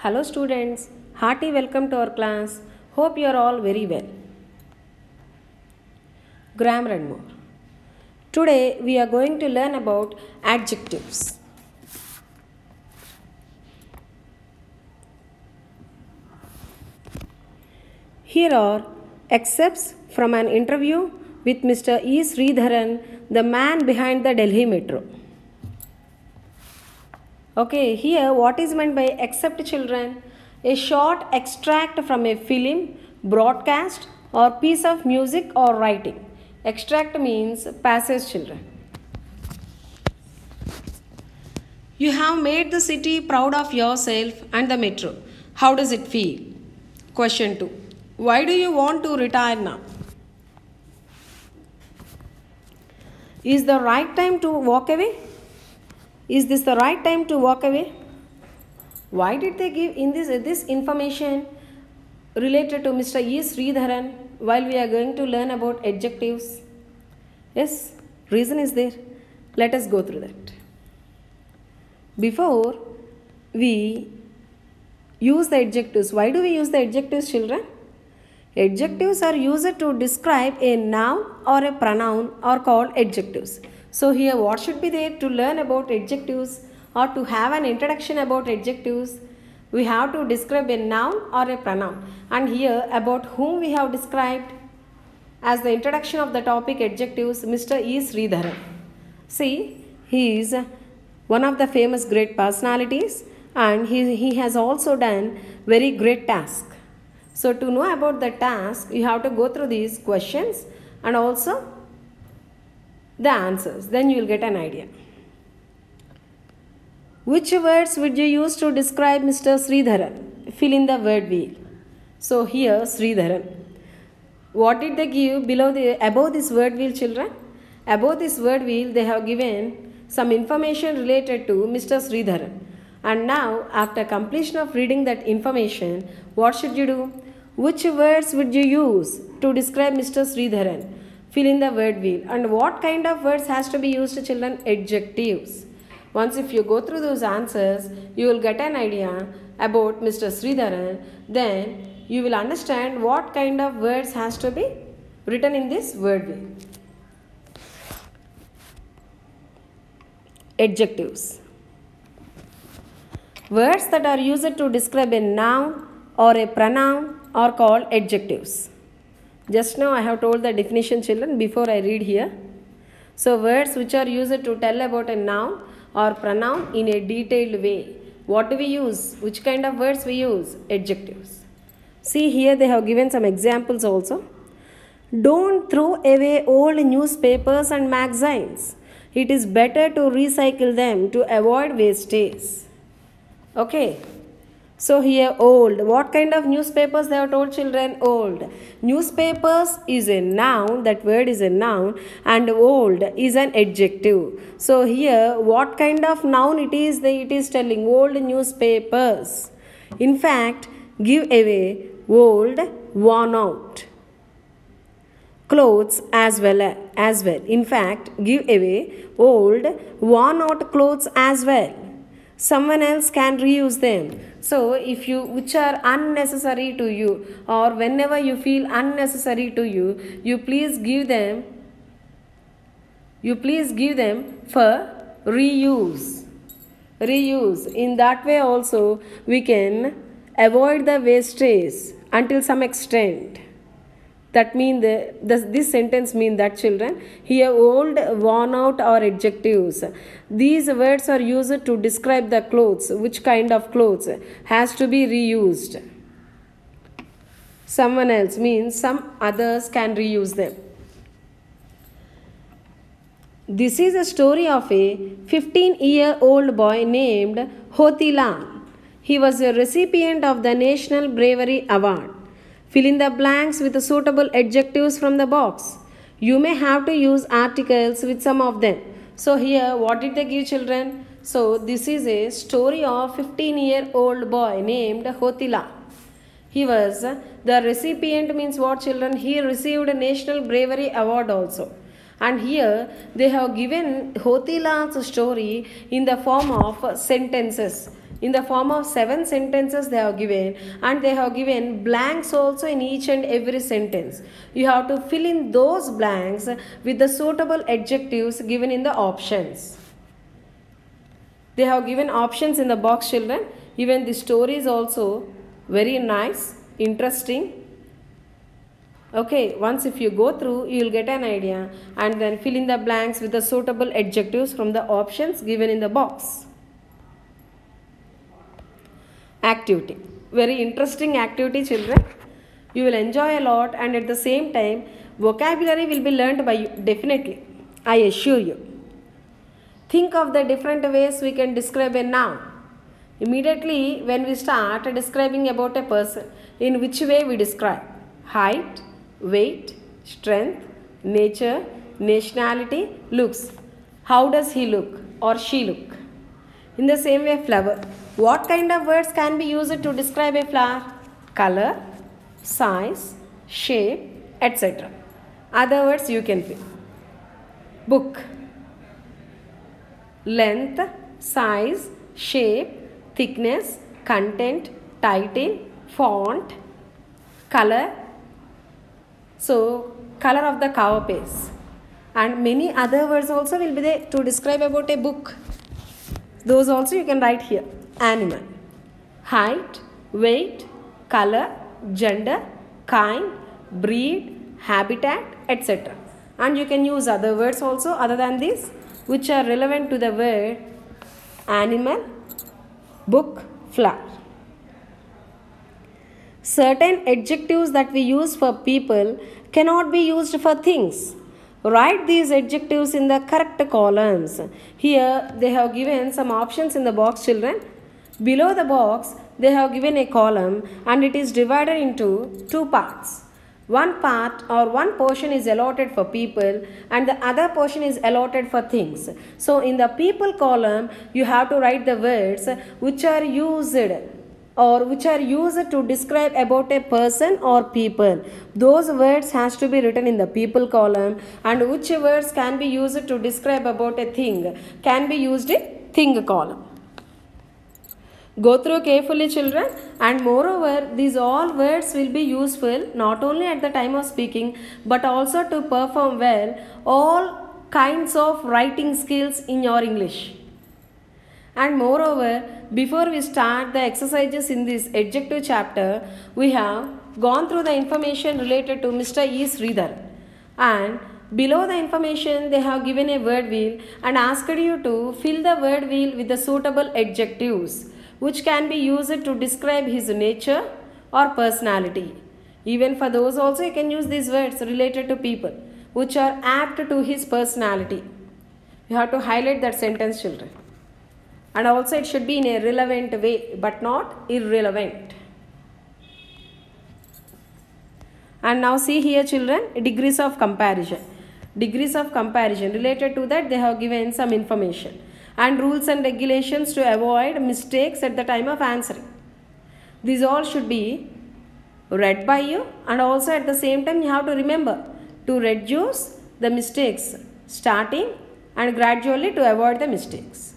Hello students, hearty welcome to our class. Hope you are all very well. Grammar and more. Today we are going to learn about adjectives. Here are excerpts from an interview with Mr. E. Sridharan, the man behind the Delhi Metro. Okay, here what is meant by except children? A short extract from a film, broadcast or piece of music or writing. Extract means passage children. You have made the city proud of yourself and the metro. How does it feel? Question 2. Why do you want to retire now? Is the right time to walk away? Is this the right time to walk away? Why did they give in this information related to Mr. E. Sridharan while we are going to learn about adjectives? Yes, reason is there. Let us go through that. Before we use the adjectives, why do we use the adjectives, children? Adjectives are used to describe a noun or a pronoun or called adjectives. So here what should be there to learn about adjectives or to have an introduction about adjectives? We have to describe a noun or a pronoun. And here about whom we have described as the introduction of the topic adjectives, Mr. E. Sridharan. See, he is one of the famous great personalities and he has also done very great task. So to know about the task, you have to go through these questions and also the answers. Then you will get an idea. Which words would you use to describe Mr. Sridharan? Fill in the word wheel. So here Sridharan. What did they give above this word wheel, children? Above this word wheel they have given some information related to Mr. Sridharan. And now after completion of reading that information, what should you do? Which words would you use to describe Mr. Sridharan? Fill in the word wheel. And what kind of words has to be used, children? Adjectives. Once if you go through those answers, you will get an idea about Mr. Sridharan. Then you will understand what kind of words has to be written in this word wheel. Adjectives. Words that are used to describe a noun or a pronoun are called adjectives. Just now I have told the definition, children, before I read here. So words which are used to tell about a noun or pronoun in a detailed way. What do we use? Which kind of words we use? Adjectives. See here they have given some examples also. Don't throw away old newspapers and magazines. It is better to recycle them to avoid wastage. Okay. So here old. What kind of newspapers they have told, children? Old. Newspapers is a noun. That word is a noun. And old is an adjective. So here what kind of noun it is? It is telling old newspapers. In fact, give away old, worn out clothes as well. In fact, give away old, worn out clothes as well. Someone else can reuse them. So if you which are unnecessary to you or whenever you feel unnecessary to you, you please give them for reuse. Reuse. In that way also we can avoid the wastage until some extent. That means this sentence means that, children, here old, worn out are adjectives. These words are used to describe the clothes. Which kind of clothes has to be reused. Someone else means some others can reuse them. This is a story of a 15-year-old boy named Hoti Lal. He was a recipient of the National Bravery Award. Fill in the blanks with suitable adjectives from the box. You may have to use articles with some of them. So here what did they give, children? So this is a story of 15-year-old boy named Hoti Lal. He was the recipient means what, children? He received a National Bravery Award also. And here they have given Hoti Lal's story in the form of sentences. in the form of 7 sentences they have given, and they have given blanks also in each and every sentence. You have to fill in those blanks with the suitable adjectives given in the options. They have given options in the box, children. Even the story is also very nice, interesting. Okay, once if you go through, you will get an idea, and then fill in the blanks with the suitable adjectives from the options given in the box. Activity. Very interesting activity, children. You will enjoy a lot, and at the same time, vocabulary will be learned by you, definitely. I assure you. Think of the different ways we can describe a noun. Immediately when we start describing about a person, in which way we describe? Height, weight, strength, nature, nationality, looks. How does he look or she look? In the same way, flower. What kind of words can be used to describe a flower? Color, size, shape, etc. Other words you can pick. Book. Length, size, shape, thickness, content, title, font, color. So, color of the cover page. And many other words also will be there to describe about a book. Those also you can write here. Animal. Height, weight, color, gender, kind, breed, habitat, etc. And you can use other words also other than this, which are relevant to the word animal, book, flower. Certain adjectives that we use for people cannot be used for things. Write these adjectives in the correct columns. Here they have given some options in the box, children. Below the box they have given a column, and it is divided into 2 parts. One part or one portion is allotted for people, and the other portion is allotted for things. So in the people column you have to write the words which are used to describe about a person or people. Those words has to be written in the people column, and which words can be used to describe about a thing can be used in thing column. Go through carefully, children, and moreover these all words will be useful not only at the time of speaking but also to perform well all kinds of writing skills in your English. And moreover, before we start the exercises in this adjective chapter, we have gone through the information related to Mr. E. Sridhar, and below the information they have given a word wheel and asked you to fill the word wheel with the suitable adjectives which can be used to describe his nature or personality. Even for those also you can use these words related to people which are apt to his personality. You have to highlight that sentence, children. And also it should be in a relevant way but not irrelevant. And now see here, children, degrees of comparison. Degrees of comparison, related to that they have given some information. And rules and regulations to avoid mistakes at the time of answering. These all should be read by you, and also at the same time you have to remember to reduce the mistakes starting and gradually to avoid the mistakes.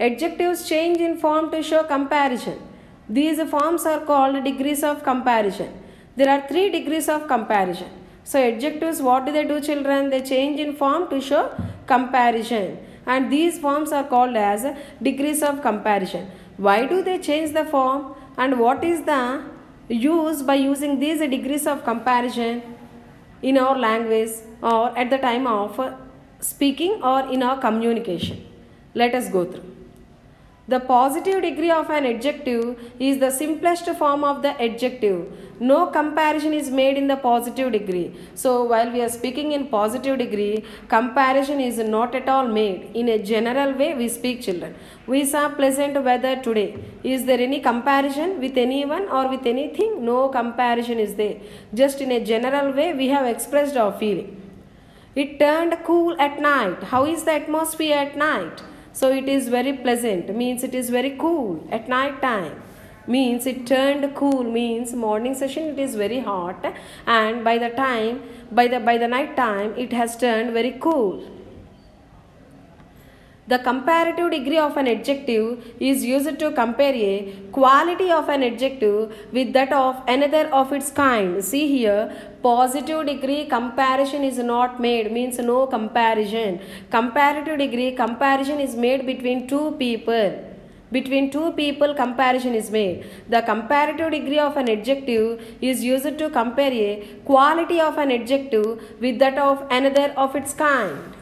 Adjectives change in form to show comparison. These forms are called degrees of comparison. There are 3 degrees of comparison. So adjectives, what do, children? They change in form to show comparison. And these forms are called as degrees of comparison. Why do they change the form, and what is the use by using these degrees of comparison in our language or at the time of speaking or in our communication? Let us go through. The positive degree of an adjective is the simplest form of the adjective. No comparison is made in the positive degree. So while we are speaking in positive degree, comparison is not at all made. In a general way we speak, children. We saw pleasant weather today. Is there any comparison with anyone or with anything? No comparison is there. Just in a general way we have expressed our feeling. It turned cool at night. How is the atmosphere at night? So it is very pleasant, means it is very cool at night time. Means it turned cool, means morning session it is very hot, and by the night time it has turned very cool. The comparative degree of an adjective is used to compare a quality of an adjective with that of another of its kind. See here, positive degree comparison is not made, means no comparison. Comparative degree comparison is made between two people. Between two people comparison is made. The comparative degree of an adjective is used to compare a quality of an adjective with that of another of its kind.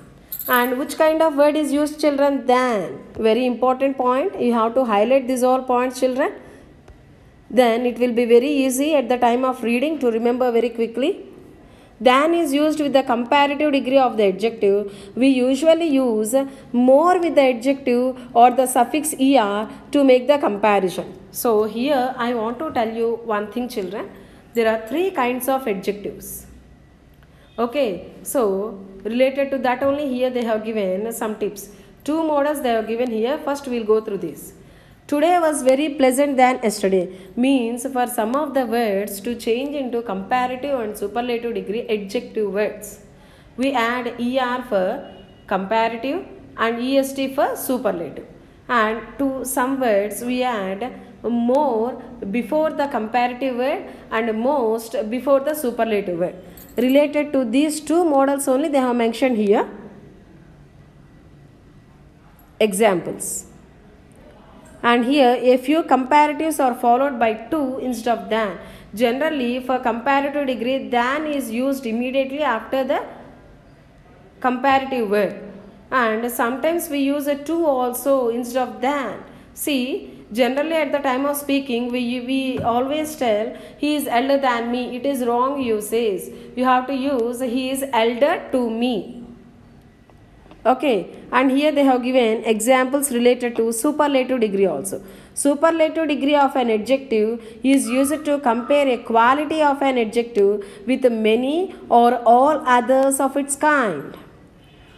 And which kind of word is used, children? Than. Very important point. You have to highlight these all points, children. Then it will be very easy at the time of reading to remember very quickly. Than is used with the comparative degree of the adjective. We usually use more with the adjective or the suffix er to make the comparison. So here I want to tell you one thing, children. There are three kinds of adjectives. Okay, so related to that only here they have given some tips. Two models they have given here. First we will go through this. Today was very pleasant than yesterday means for some of the words to change into comparative and superlative degree adjective words. We add er for comparative and est for superlative. And to some words we add more before the comparative word and most before the superlative word. Related to these two models only they have mentioned here examples. And here a few comparatives are followed by two instead of than. Generally for comparative degree than is used immediately after the comparative word. And sometimes we use a to also instead of than. See, generally at the time of speaking we always tell he is elder than me. It is wrong usage. You have to use he is elder to me. Okay, and here they have given examples related to superlative degree also. Superlative degree of an adjective is used to compare a quality of an adjective with many or all others of its kind.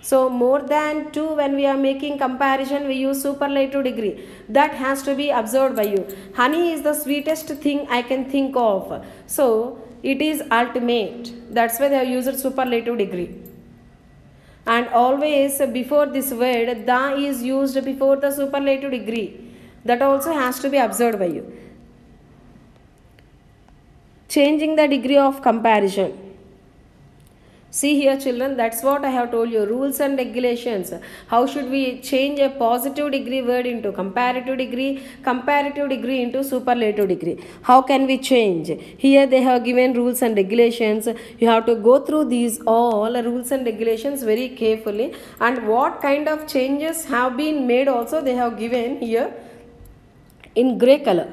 So more than two, when we are making comparison we use superlative degree. That has to be observed by you. Honey is the sweetest thing I can think of. So it is ultimate. That's why they have used superlative degree. And always before this word the is used before the superlative degree. That also has to be observed by you. Changing the degree of comparison. See here children, that's what I have told you, rules and regulations. How should we change a positive degree word into comparative degree into superlative degree? How can we change? Here they have given rules and regulations. You have to go through these all rules and regulations very carefully. And what kind of changes have been made also they have given here in grey color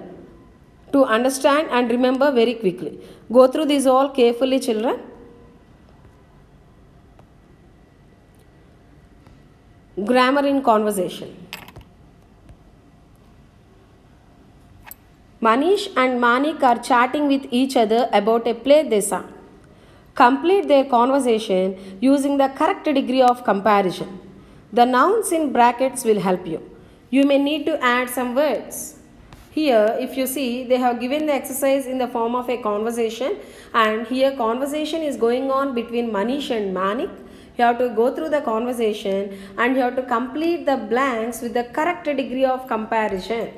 to understand and remember very quickly. Go through these all carefully, children. Grammar in conversation. Manish and Manik are chatting with each other about a play they saw. Complete their conversation using the correct degree of comparison. The nouns in brackets will help you. You may need to add some words. Here, if you see, they have given the exercise in the form of a conversation, and here conversation is going on between Manish and Manik. You have to go through the conversation and you have to complete the blanks with the correct degree of comparison.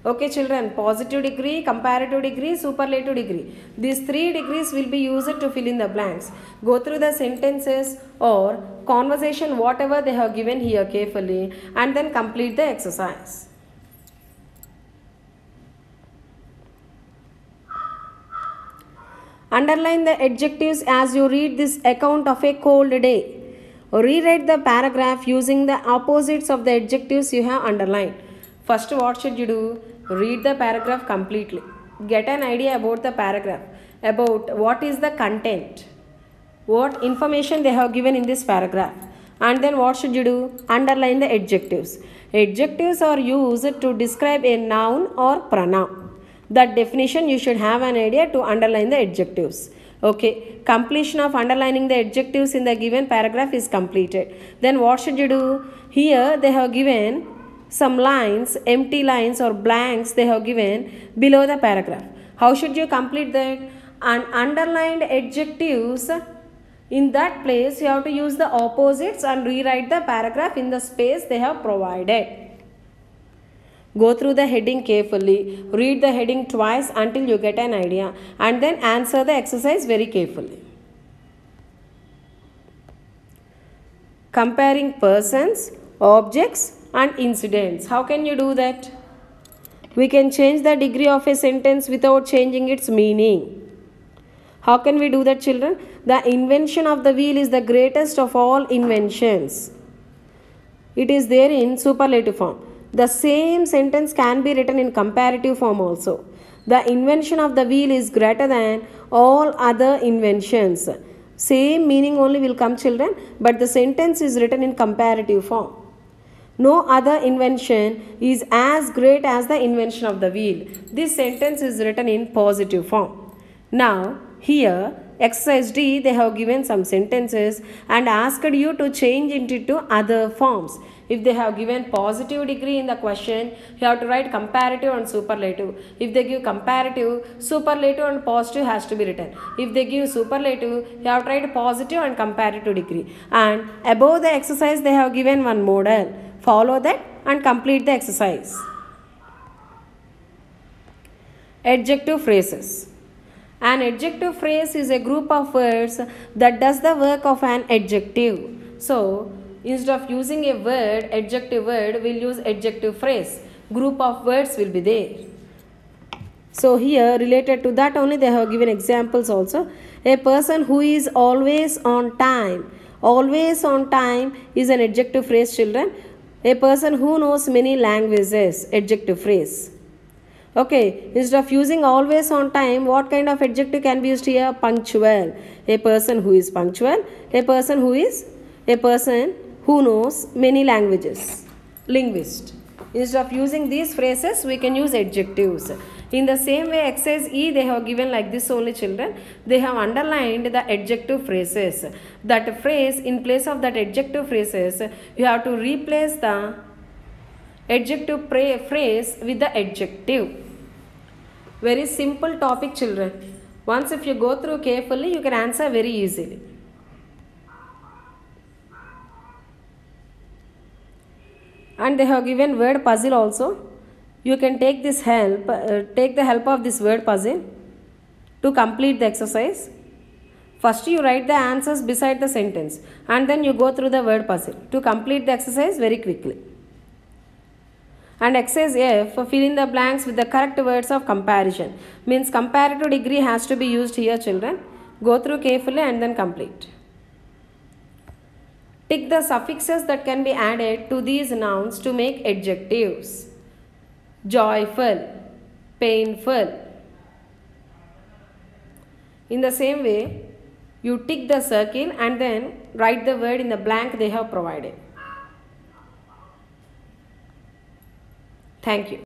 Okay children, positive degree, comparative degree, superlative degree. These three degrees will be used to fill in the blanks. Go through the sentences or conversation whatever they have given here carefully and then complete the exercise. Underline the adjectives as you read this account of a cold day. Rewrite the paragraph using the opposites of the adjectives you have underlined. First, what should you do? Read the paragraph completely. Get an idea about the paragraph, about what is the content, what information they have given in this paragraph. And then what should you do? Underline the adjectives. Adjectives are used to describe a noun or pronoun. That definition you should have an idea to underline the adjectives. Okay, completion of underlining the adjectives in the given paragraph is completed. Then what should you do? Here they have given some lines, empty lines or blanks they have given below the paragraph. How should you complete that? And underlined adjectives In that place, you have to use the opposites and rewrite the paragraph in the space they have provided. Go through the heading carefully, read the heading twice until you get an idea, and then answer the exercise very carefully. Comparing persons, objects and incidents. How can you do that? We can change the degree of a sentence without changing its meaning. How can we do that, children? The invention of the wheel is the greatest of all inventions. It is there in superlative form. The same sentence can be written in comparative form also. The invention of the wheel is greater than all other inventions. Same meaning only will come, children, but the sentence is written in comparative form. No other invention is as great as the invention of the wheel. This sentence is written in positive form. Now, here, exercise D, they have given some sentences and asked you to change it into other forms. If they have given positive degree in the question, you have to write comparative and superlative. If they give comparative, superlative and positive has to be written. If they give superlative, you have to write positive and comparative degree. And above the exercise, they have given one model. Follow that and complete the exercise. Adjective phrases. An adjective phrase is a group of words that does the work of an adjective. So, instead of using a word, adjective word, we'll use adjective phrase. Group of words will be there. So, here related to that only they have given examples also. A person who is always on time. Always on time is an adjective phrase, children. A person who knows many languages, adjective phrase. Okay, instead of using always on time, what kind of adjective can be used here? Punctual. A person who is punctual. A person who knows many languages. Linguist. Instead of using these phrases, we can use adjectives. In the same way, exercise E, they have given like this only, children. They have underlined the adjective phrases. That phrase, in place of that adjective phrases, you have to replace the adjective phrase with the adjective. Very simple topic, children. Once if you go through carefully, you can answer very easily. And they have given word puzzle also. You can take this help, take the help of this word puzzle to complete the exercise. First you write the answers beside the sentence and then you go through the word puzzle to complete the exercise very quickly. And exercise F, fill in the blanks with the correct words of comparison. Means comparative degree has to be used here, children. Go through carefully and then complete. Tick the suffixes that can be added to these nouns to make adjectives. Joyful, painful. In the same way, you tick the circle and then write the word in the blank they have provided. Thank you.